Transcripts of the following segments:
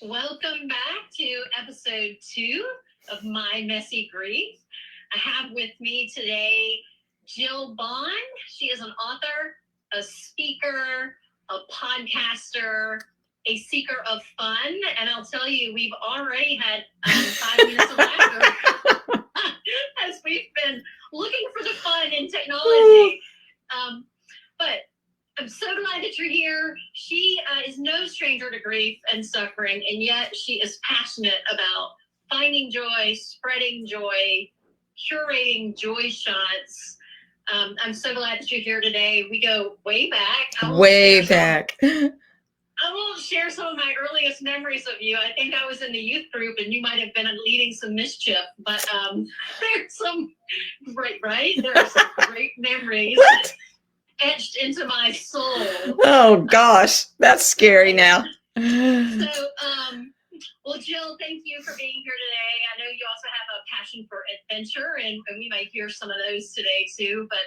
Welcome back to episode 2 of My Messy Grief. I have with me today Jill Baughn. She is an author, a speaker, a podcaster, a seeker of fun. And I'll tell you, we've already had 5 minutes of laughter as we've been looking for the fun in technology. But I'm so glad that you're here. She is no stranger to grief and suffering, and yet she is passionate about finding joy, spreading joy, curating joy shots. I'm so glad that you're here today. We go way back. Way back. I won't share some of my earliest memories of you. I think I was in the youth group, and you might have been leading some mischief. But there's some great, right? There are some great memories. What? Etched into my soul. Oh gosh, that's scary now. So, well, Jill, thank you for being here today. I know you also have a passion for adventure, and we might hear some of those today too. But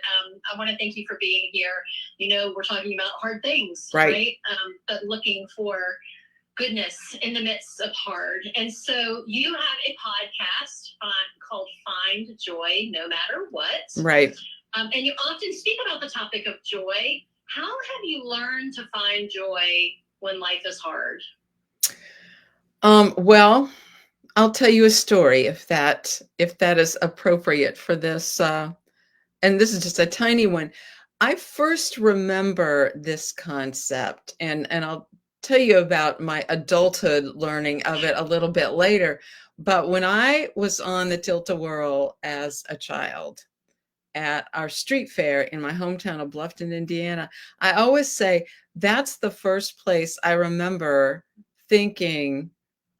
I want to thank you for being here. You know, we're talking about hard things, right? But looking for goodness in the midst of hard. And so you have a podcast called Find Joy No Matter What. Right. And you often speak about the topic of joy. How have you learned to find joy when life is hard? Well, I'll tell you a story if that is appropriate for this. And this is just a tiny one. I first remember this concept, and I'll tell you about my adulthood learning of it a little bit later. But when I was on the Tilt-A-Whirl as a child, at our street fair in my hometown of Bluffton, Indiana, I always say that's the first place I remember thinking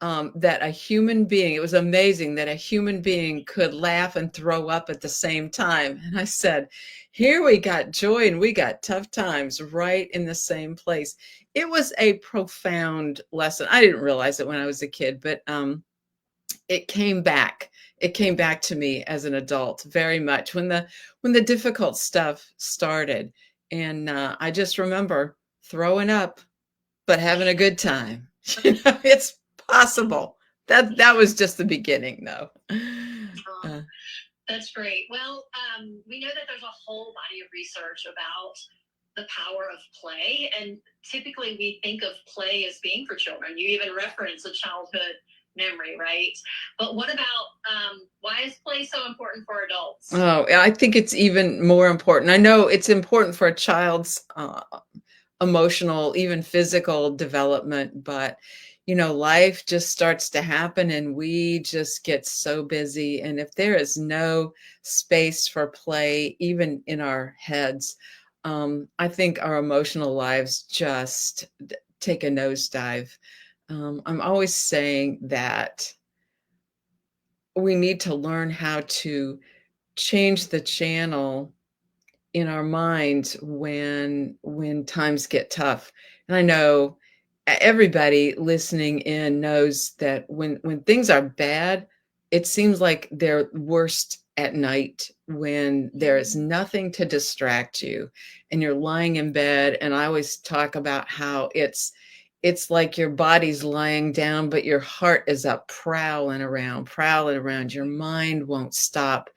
that a human being, it was amazing that a human being could laugh and throw up at the same time. And I said, here we got joy and we got tough times right in the same place. It was a profound lesson. I didn't realize it when I was a kid, but it came back. It came back to me as an adult very much when the difficult stuff started. And I just remember throwing up, but having a good time. It's possible. That was just the beginning, though. That's great. Well, we know that there's a whole body of research about the power of play, and typically we think of play as being for children. You even reference a childhood memory, right? But what about why is play so important for adults? Oh, I think it's even more important. I know it's important for a child's emotional, even physical development, but life just starts to happen and we just get so busy. And if there is no space for play, even in our heads, I think our emotional lives just take a nosedive. I'm always saying that we need to learn how to change the channel in our minds when times get tough. And I know everybody listening in knows that when things are bad, it seems like they're worst at night when there is nothing to distract you and you're lying in bed. And I always talk about how it's like your body's lying down, but your heart is up prowling around. Your mind won't stop.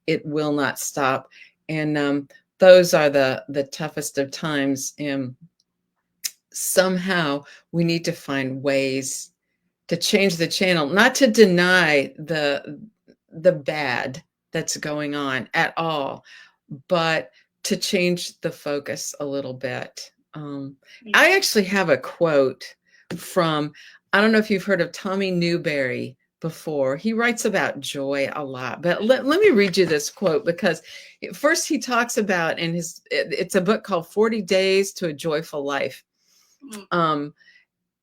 It will not stop. And those are the toughest of times. And somehow we need to find ways to change the channel, not to deny the bad that's going on at all, but to change the focus a little bit. I actually have a quote from, I don't know if you've heard of Tommy Newberry before. He writes about joy a lot, but let me read you this quote, because first he talks about it's a book called 40 Days to a Joyful Life. And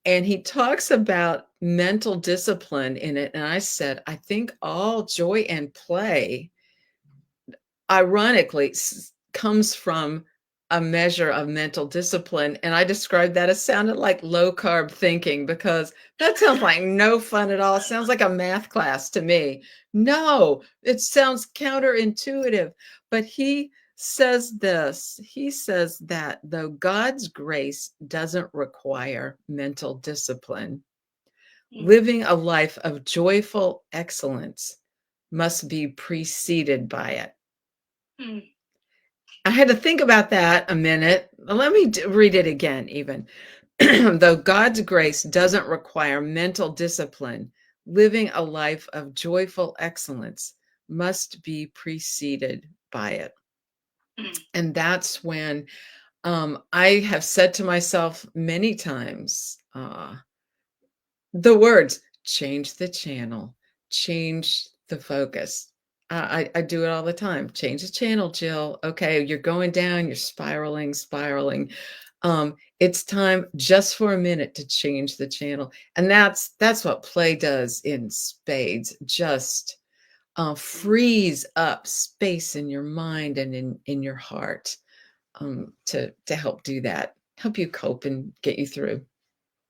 he talks about mental discipline in it. And I said, I think all joy and play, ironically, comes from a measure of mental discipline. And I described that as sounded like low carb thinking, because that sounds like no fun at all. It sounds like a math class to me. No, it sounds counterintuitive. But he says that though God's grace doesn't require mental discipline, Living a life of joyful excellence must be preceded by it. Mm. I had to think about that a minute. Let me read it again, even. Though God's grace doesn't require mental discipline, living a life of joyful excellence must be preceded by it. Mm. And that's when I have said to myself many times the words, change the channel, change the focus. I do it all the time. Change the channel, Jill. Okay, you're going down, you're spiraling. It's time just for a minute to change the channel. And that's what play does in spades. Just frees up space in your mind and in your heart to help do that, help you cope and get you through.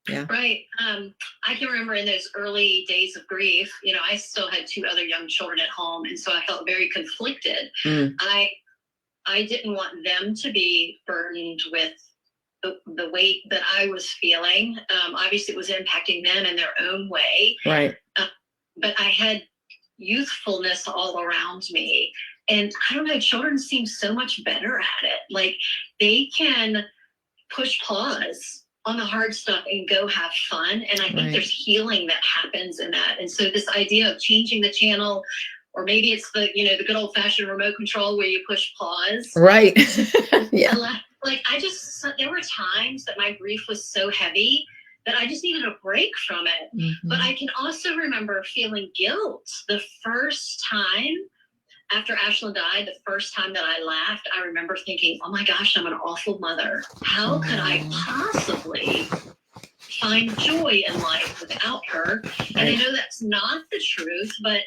Yeah. Right. I can remember in those early days of grief, I still had 2 other young children at home. And so I felt very conflicted. I didn't want them to be burdened with the weight that I was feeling. Obviously, it was impacting them in their own way. Right. But I had youthfulness all around me. And I don't know, children seem so much better at it. Like they can push pause on the hard stuff and go have fun. And I think there's healing that happens in that. And so this idea of changing the channel, or maybe it's the good old fashioned remote control where you push pause. Right. Yeah. There were times that my grief was so heavy that I just needed a break from it. Mm-hmm. But I can also remember feeling guilt the first time after Ashlyn died, the first time that I laughed, I remember thinking, oh my gosh, I'm an awful mother. How could I possibly find joy in life without her? And I know that's not the truth, but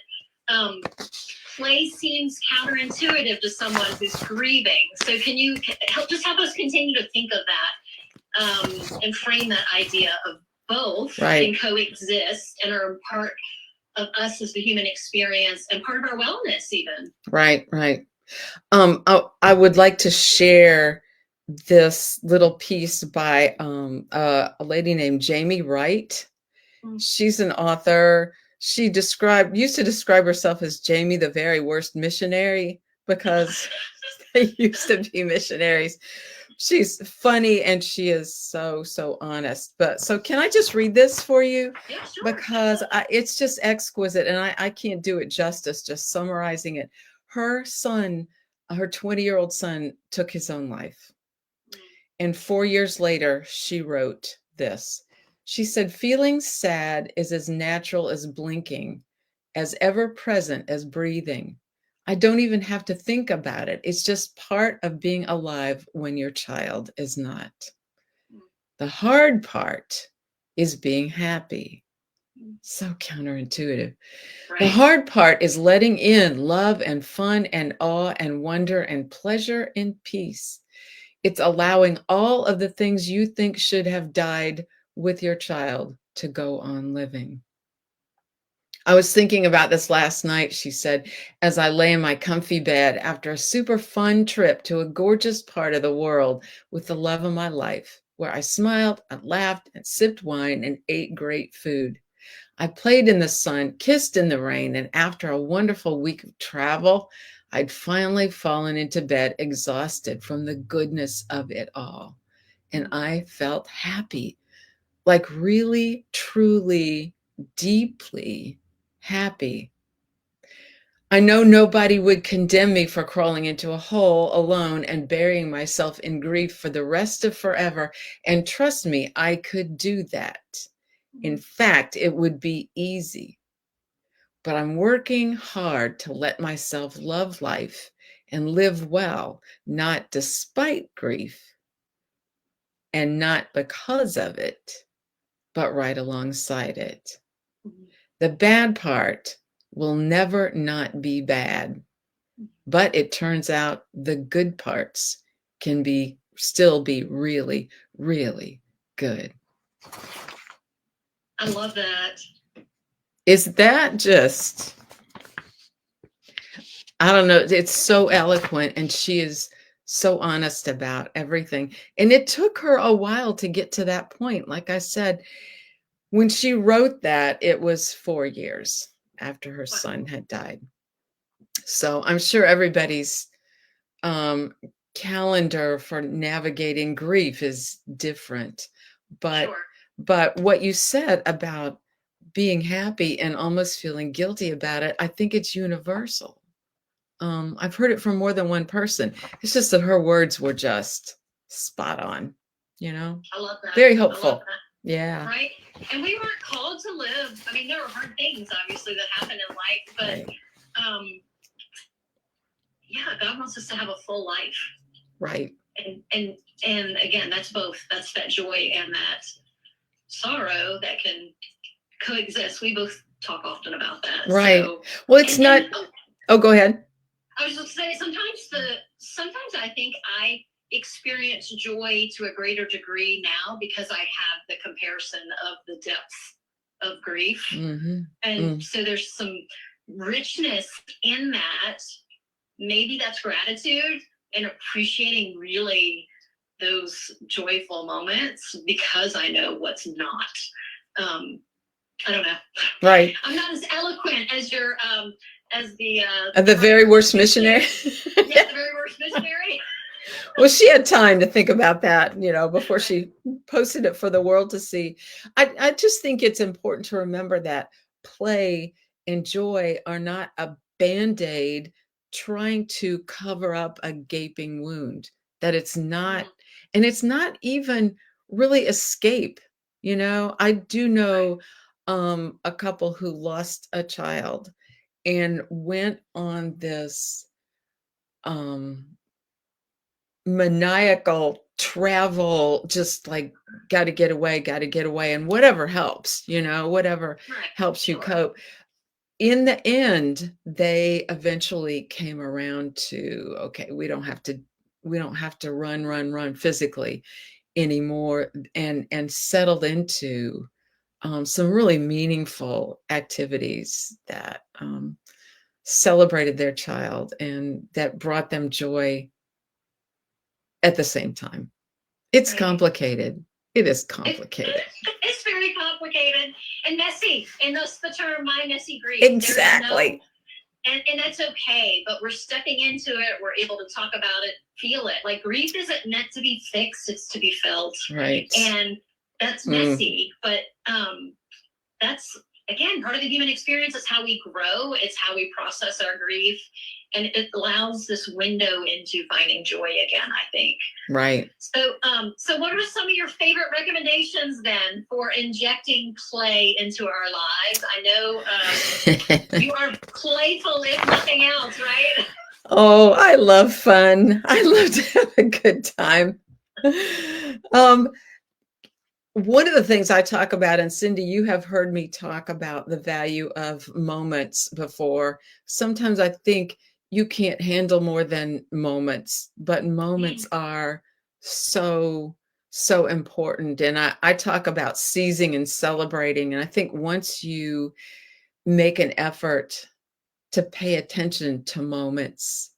play seems counterintuitive to someone who's grieving. So can you help us continue to think of that and frame that idea of both can coexist and are part of us as the human experience and part of our wellness even. Right. I would like to share this little piece by a lady named Jamie Wright. She's an author. She used to describe herself as Jamie, the very worst missionary, because they used to be missionaries. She's funny and she is so honest. So can I just read this for you? Yeah, sure. Because it's just exquisite and I can't do it justice just summarizing it. Her son, her 20-year-old son, took his own life. And 4 years later, she wrote this. She said, feeling sad is as natural as blinking, as ever present as breathing. I don't even have to think about it. It's just part of being alive when your child is not. The hard part is being happy. So counterintuitive. Right. The hard part is letting in love and fun and awe and wonder and pleasure and peace. It's allowing all of the things you think should have died with your child to go on living. I was thinking about this last night, she said, as I lay in my comfy bed after a super fun trip to a gorgeous part of the world with the love of my life, where I smiled and laughed and sipped wine and ate great food. I played in the sun, kissed in the rain, and after a wonderful week of travel, I'd finally fallen into bed exhausted from the goodness of it all. And I felt happy, like really, truly, deeply happy. I know nobody would condemn me for crawling into a hole alone and burying myself in grief for the rest of forever. And trust me, I could do that. In fact, it would be easy. But I'm working hard to let myself love life and live well, not despite grief and not because of it, but right alongside it. The bad part will never not be bad, but it turns out the good parts can still be really, really good. I love that. Is that just, I don't know, it's so eloquent and she is so honest about everything. And it took her a while to get to that point. Like I said, when she wrote that, it was 4 years after her Wow. son had died. So I'm sure everybody's um, calendar for navigating grief is different. But Sure. but what you said about being happy and almost feeling guilty about it, I think it's universal. I've heard it from more than one person. It's just that her words were just spot on, you know? I love that. Very I love hopeful. that. Yeah. Right? And we weren't called to live. I mean, there are hard things, obviously, that happen in life, but Right. Yeah, God wants us to have a full life. Right. And again, that's both. That's that joy and that sorrow that can coexist. We both talk often about that. Right. So, Well, it's not. Oh, go ahead. I was just saying, sometimes I think I experience joy to a greater degree now because I have the comparison of the depth of grief. Mm-hmm. And so there's some richness in that. Maybe that's gratitude and appreciating really those joyful moments because I know what's not. I don't know. Right. I'm not as eloquent as your as the very worst missionary. Yeah, the very worst missionary. Well, she had time to think about that, before she posted it for the world to see. I just think it's important to remember that play and joy are not a Band-Aid trying to cover up a gaping wound, that it's not, and it's not even really escape. I do know a couple who lost a child and went on this maniacal travel, just like got to get away, and whatever helps, whatever helps you cope. In the end, they eventually came around to, okay, we don't have to run physically anymore, and settled into some really meaningful activities that celebrated their child and that brought them joy at the same time. It's complicated. It is complicated. It's very complicated and messy. And that's the term, my messy grief. Exactly. And that's okay, but we're stepping into it. We're able to talk about it, feel it. Like grief isn't meant to be fixed, it's to be felt. Right. And that's messy, but that's, again, part of the human experience. Is how we grow. It's how we process our grief. And it allows this window into finding joy again, I think. Right. So what are some of your favorite recommendations then for injecting play into our lives? I know you are playful, if nothing else, right? Oh, I love fun. I love to have a good time. One of the things I talk about, and Cindy, you have heard me talk about the value of moments before. Sometimes I think you can't handle more than moments, but moments are so, so important. And I talk about seizing and celebrating. And I think once you make an effort to pay attention to moments,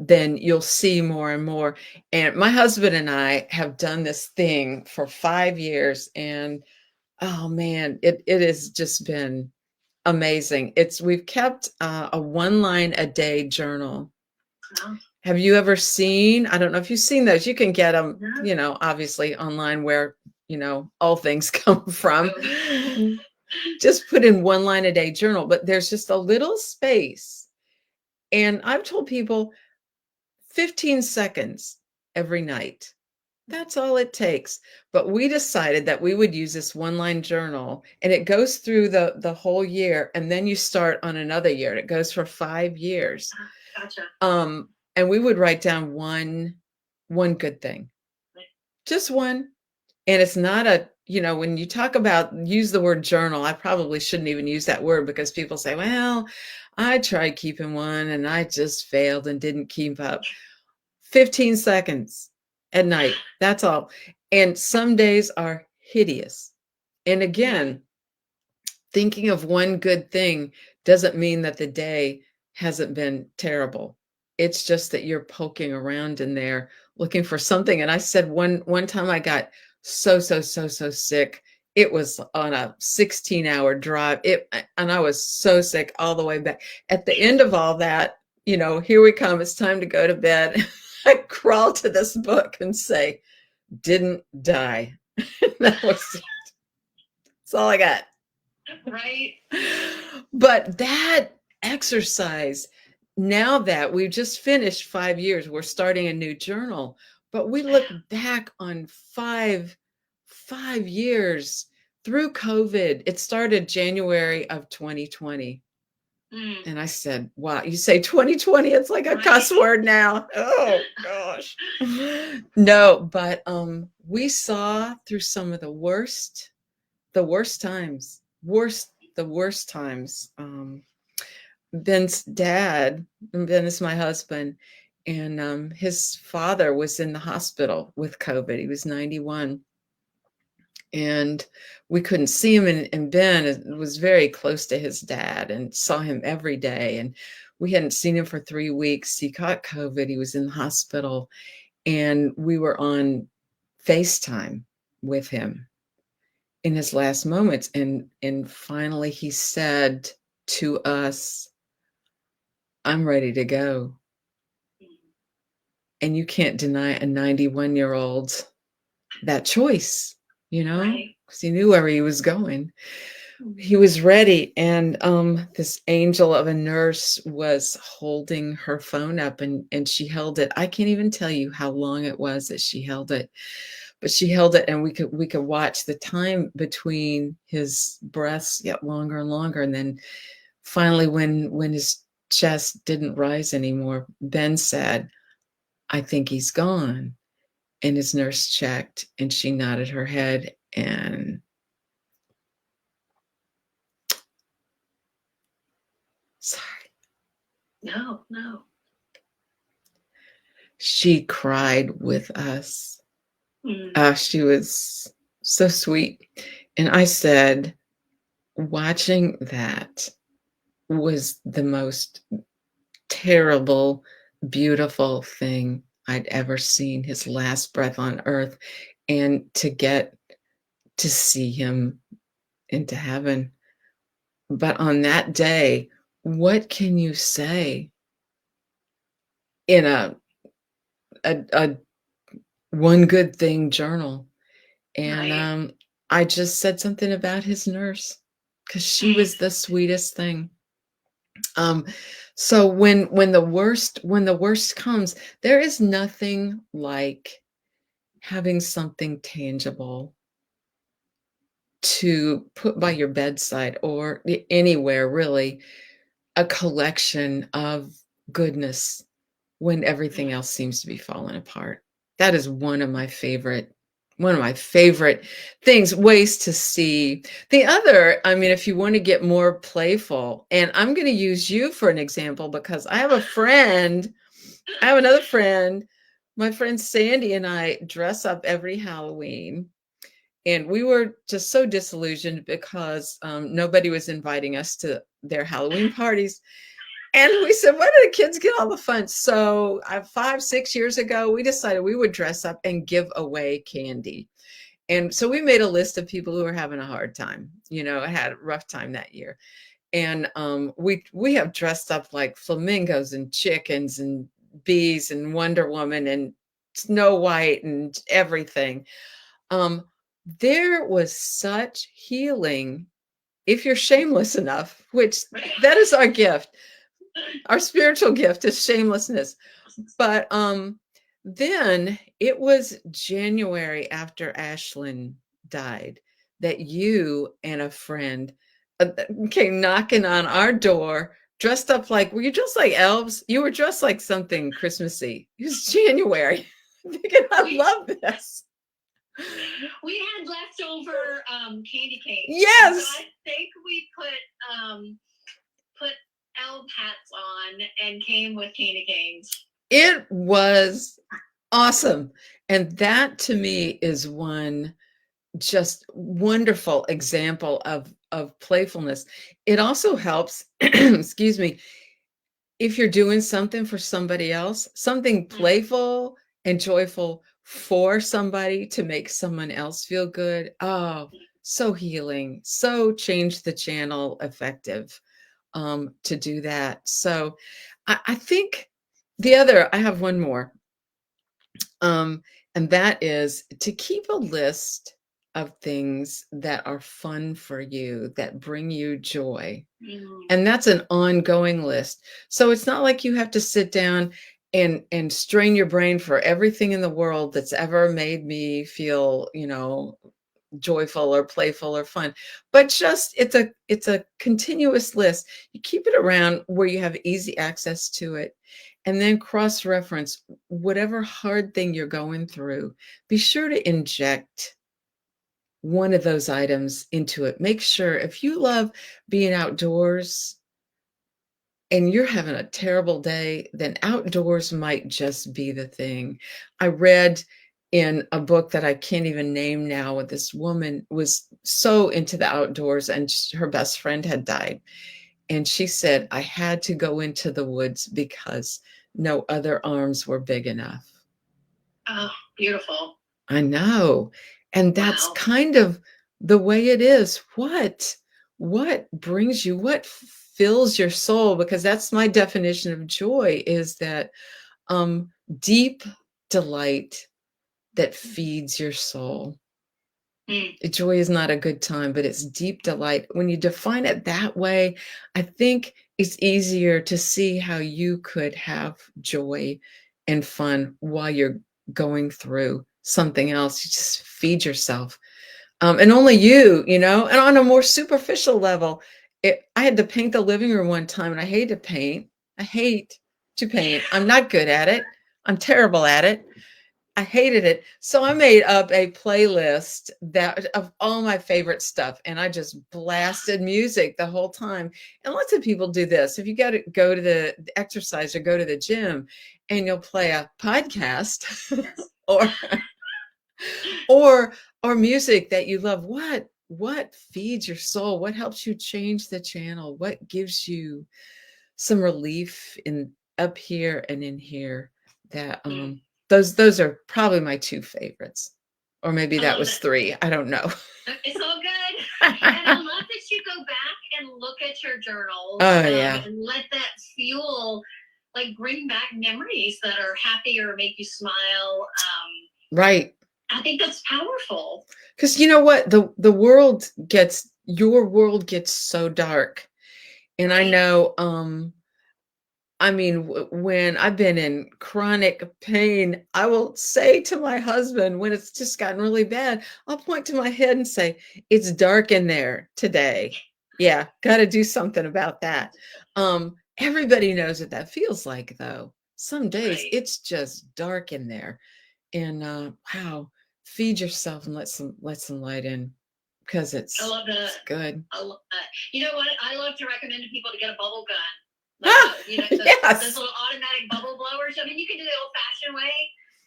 then you'll see more and more. And my husband and I have done this thing for 5 years, and oh man, it has just been amazing. We've kept a 1-line-a-day journal. Wow. Have you ever seen? I don't know if you've seen those. You can get them, obviously online, where all things come from. Just put in 1-line-a-day journal, but there's just a little space. And I've told people 15 seconds every night. That's all it takes. But we decided that we would use this 1-line journal, and it goes through the whole year, and then you start on another year, and it goes for 5 years. Gotcha. And we would write down one good thing, just one. And it's not when you talk about, use the word journal, I probably shouldn't even use that word, because people say, well, I tried keeping one and I just failed and didn't keep up. 15 seconds at night. That's all. And some days are hideous. And again, thinking of one good thing doesn't mean that the day hasn't been terrible. It's just that you're poking around in there looking for something. And I said one time I got so sick, it was on a 16-hour drive. And I was so sick all the way back. At the end of all that, here we come. It's time to go to bed. I crawl to this book and say, didn't die. That's all I got. Right. But that exercise, now that we've just finished 5 years, we're starting a new journal, but we look back on five years through COVID. It started January of 2020. And I said, wow, you say 2020, it's like a cuss word now. Oh gosh. No, but we saw through some of the worst times. Ben's dad, Ben is my husband, and his father was in the hospital with COVID. He was 91. And we couldn't see him. And Ben was very close to his dad and saw him every day. And we hadn't seen him for 3 weeks. He caught COVID. He was in the hospital. And we were on FaceTime with him in his last moments. And finally he said to us, I'm ready to go. And you can't deny a 91-year-old that choice, because he knew where he was going. He was ready. And this angel of a nurse was holding her phone up, and she held it. I can't even tell you how long it was that she held it, but she held it, and we could watch the time between his breaths get longer and longer. And then finally, when his chest didn't rise anymore, Ben said, I think he's gone. And his nurse checked, and she nodded her head, and sorry. No. She cried with us. She was so sweet. And I said, watching that was the most terrible, beautiful thing I'd ever seen. His last breath on earth, and to get to see him into heaven. But on that day, what can you say in a one good thing journal? And I just said something about his nurse, because she was the sweetest thing. So when the worst comes, there is nothing like having something tangible to put by your bedside or anywhere, really, a collection of goodness when everything else seems to be falling apart. That is one of my favorite things, ways to see. The other, if you want to get more playful, and I'm going to use you for an example, because I have another friend, my friend Sandy and I dress up every Halloween. And we were just so disillusioned because nobody was inviting us to their Halloween parties. And we said, where do the kids get all the fun? So 5-6 years ago, we decided we would dress up and give away candy. And so we made a list of people who were having a hard time, had a rough time that year. And we have dressed up like flamingos and chickens and bees and Wonder Woman and Snow White and everything. There was such healing, if you're shameless enough, which that is our gift. Our spiritual gift is shamelessness. But then it was January after Ashlyn died that you and a friend came knocking on our door, dressed up like, were you dressed like elves? You were dressed like something Christmassy. It was January. I love this. We had leftover candy canes. Yes. So I think we put elf hats on and came with candy canes. It was awesome. And that to me is one just wonderful example of playfulness. It also helps, excuse me, if you're doing something for somebody else, something playful and joyful for somebody to make someone else feel good. Oh, so healing, so change the channel effective to do that. So I think I have one more. Um, and that is to keep a list of things that are fun for you, that bring you joy. And that's an ongoing list. So it's not like you have to sit down and strain your brain for everything in the world that's ever made me feel, joyful or playful or fun. But just it's a continuous list. You keep it around where you have easy access to it, and then cross reference whatever hard thing you're going through. Be sure to inject one of those items into it. Make sure, if you love being outdoors and you're having a terrible day, then outdoors might just be the thing. I read in a book that I can't even name now, where this woman was so into the outdoors and her best friend had died. And she said, I had to go into the woods because no other arms were big enough. Oh, beautiful. I know. And that's Wow. kind of the way it is. What brings you, what fills your soul? Because that's my definition of joy, is that um deep delight that feeds your soul. Joy is not a good time, but it's deep delight. When you define it that way, I think it's easier to see how you could have joy and fun while you're going through something else. You just feed yourself. And only and on a more superficial level, I had to paint the living room one time, and I hate to paint. I hate to paint. I'm not good at it. I'm terrible at it. I hated it. So I made up a playlist of all my favorite stuff, and I just blasted music the whole time. And lots of people do this. If you got to go to the exercise or go to the gym, and you'll play a podcast or or music that you love. What feeds your soul? What helps you change the channel? What gives you some relief in up here and in here? That those are probably my two favorites. Or maybe that was three. I don't know. It's all good. And I love that you go back and look at your journals. Oh, yeah. And let that fuel, like, bring back memories that are happy or make you smile. Right. I think that's powerful. Because you know what? Your world gets so dark. And I know, when I've been in chronic pain, I will say to my husband, when it's just gotten really bad, I'll point to my head and say, it's dark in there today. Yeah, got to do something about that. Everybody knows what that feels like, though. Some days it's just dark in there. And wow, feed yourself and let some light in, because it's good. I love that. You know what? I love to recommend to people to get a bubble gun. Yes. Those little automatic bubble blowers. I mean, you can do the old-fashioned way,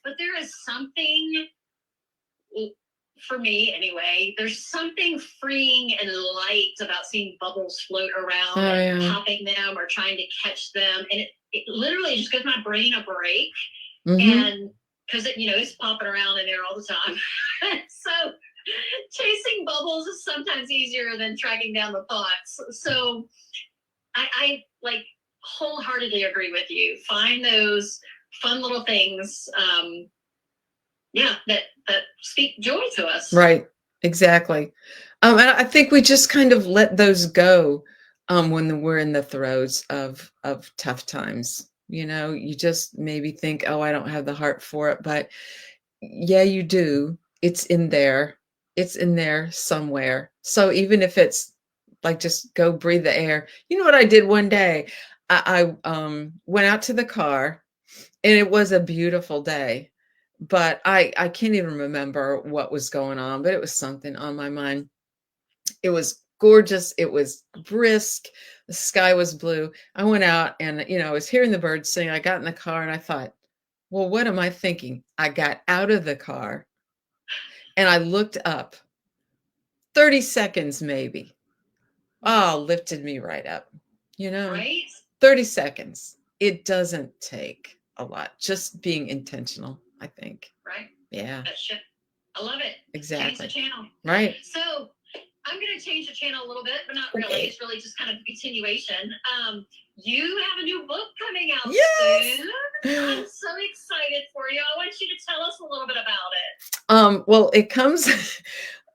but there is something, for me anyway, there's something freeing and light about seeing bubbles float around and popping them or trying to catch them. And it literally just gives my brain a break. And because it's popping around in there all the time. So chasing bubbles is sometimes easier than tracking down the thoughts. So I like wholeheartedly agree with you. Find those fun little things, that speak joy to us. Right. Exactly. And I think we just kind of let those go when we're in the throes of tough times. You just maybe think, oh, I don't have the heart for it, but yeah, you do. It's in there. It's in there somewhere. So even if it's like, just go breathe the air. You know what I did one day? I went out to the car, and it was a beautiful day, but I can't even remember what was going on, but it was something on my mind. It was gorgeous. It was brisk. The sky was blue. I went out and, I was hearing the birds sing. I got in the car and I thought, well, what am I thinking? I got out of the car and I looked up. 30 seconds maybe. Oh, lifted me right up. Right? 30 seconds. It doesn't take a lot. Just being intentional, I think. Right. Yeah. I love it. Exactly. Change the channel. Right. So change the channel a little bit, but not really. Okay. It's really just kind of a continuation. You have a new book coming out Yes. soon. I'm so excited for you. I want you to tell us a little bit about it. Well, it comes,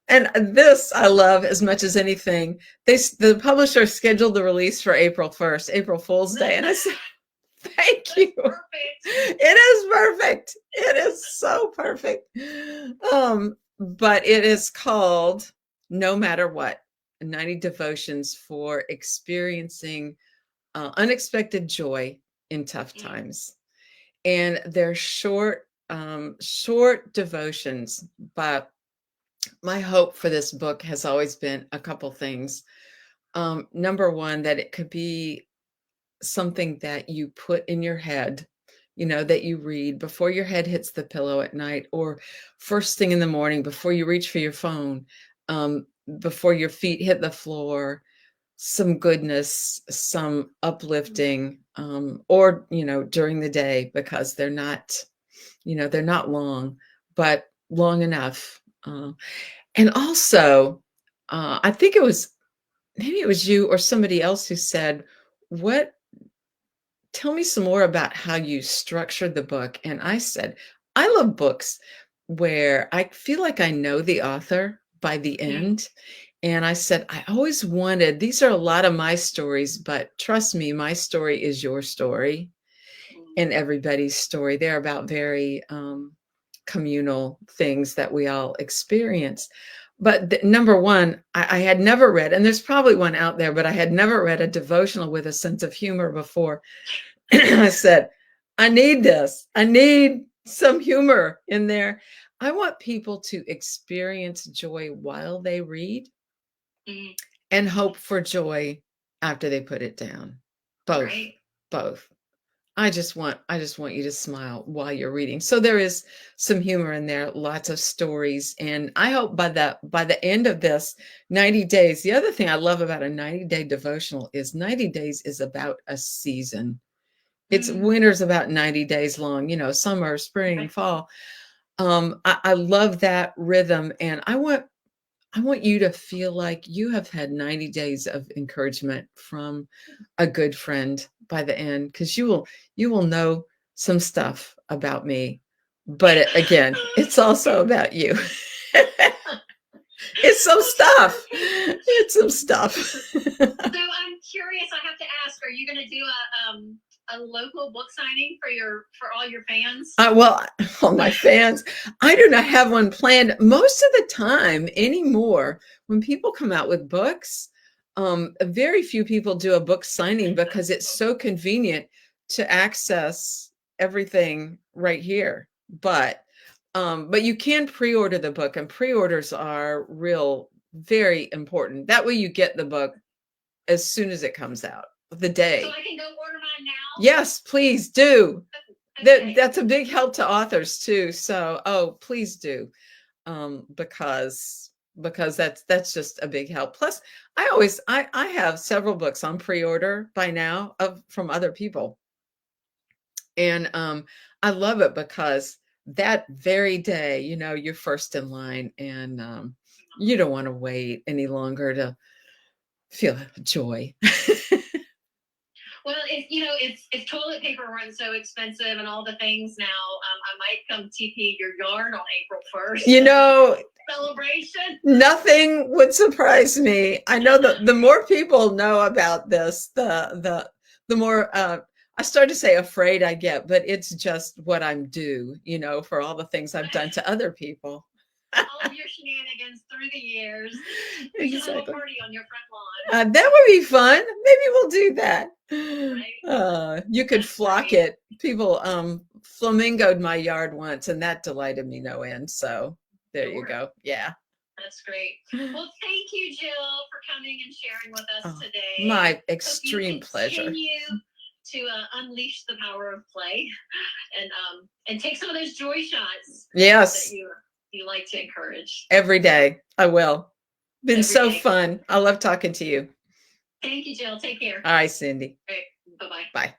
and this I love as much as anything. The publisher scheduled the release for April 1st, April Fool's Day, and I said, thank you. Perfect. It is perfect. It is so perfect. But it is called No Matter What, 90 Devotions for Experiencing Unexpected Joy in Tough Times. And they're short devotions, but my hope for this book has always been a couple things. Number one, that it could be something that you put in your head, that you read before your head hits the pillow at night, or first thing in the morning before you reach for your phone, before your feet hit the floor. Some goodness, some uplifting, or during the day, because they're not long, but long enough. And also, I think maybe it was you or somebody else who said, tell me some more about how you structured the book. And I said, I love books where I feel like I know the author by the end. And I said, I always wanted, these are a lot of my stories, but trust me, my story is your story and everybody's story. They're about very communal things that we all experience. But number one, I had never read, and there's probably one out there, but I had never read a devotional with a sense of humor before. I said, I need this. I need some humor in there. I want people to experience joy while they read and hope for joy after they put it down. Both. Right. Both. I just want you to smile while you're reading. So there is some humor in there, lots of stories. And I hope by the end of this 90 days, the other thing I love about a 90-day devotional is 90 days is about a season. It's winter's about 90 days long, summer, spring, fall. I love that rhythm. And I want you to feel like you have had 90 days of encouragement from a good friend by the end, because you will know some stuff about me. But again, it's also about you. It's some stuff. It's some stuff. So I'm curious, I have to ask, are you going to do a local book signing for all your fans? Well, all my fans, I do not have one planned. Most of the time anymore, when people come out with books, very few people do a book signing because it's so convenient to access everything right here. But you can pre-order the book, and pre-orders are very important. That way you get the book as soon as it comes out, the day. So I can go order mine now? Yes, please do. Okay. That's a big help to authors too. So, please do, because that's just a big help. Plus, I have several books on pre-order by now from other people, and I love it because that very day, you're first in line, and you don't want to wait any longer to feel joy. Well, if toilet paper runs so expensive and all the things now, I might come TP your yard on April 1st. Celebration. Nothing would surprise me. I know that the more people know about this, the more I start to say afraid I get, but it's just what I'm due, for all the things I've done to other people. All of your shenanigans through the years. We can have a party on your front lawn. That would be fun. Maybe we'll do that. Right. You could flock it. People flamingoed my yard once, and that delighted me no end. So there you go. Yeah. That's great. Well, thank you, Jill, for coming and sharing with us today. My extreme pleasure. Continue to unleash the power of play, and take some of those joy shots. Yes. That you like to encourage. Every day. I will. Been so fun. I love talking to you. Thank you, Jill. Take care. All right, Cindy. All right. Bye-bye. Bye.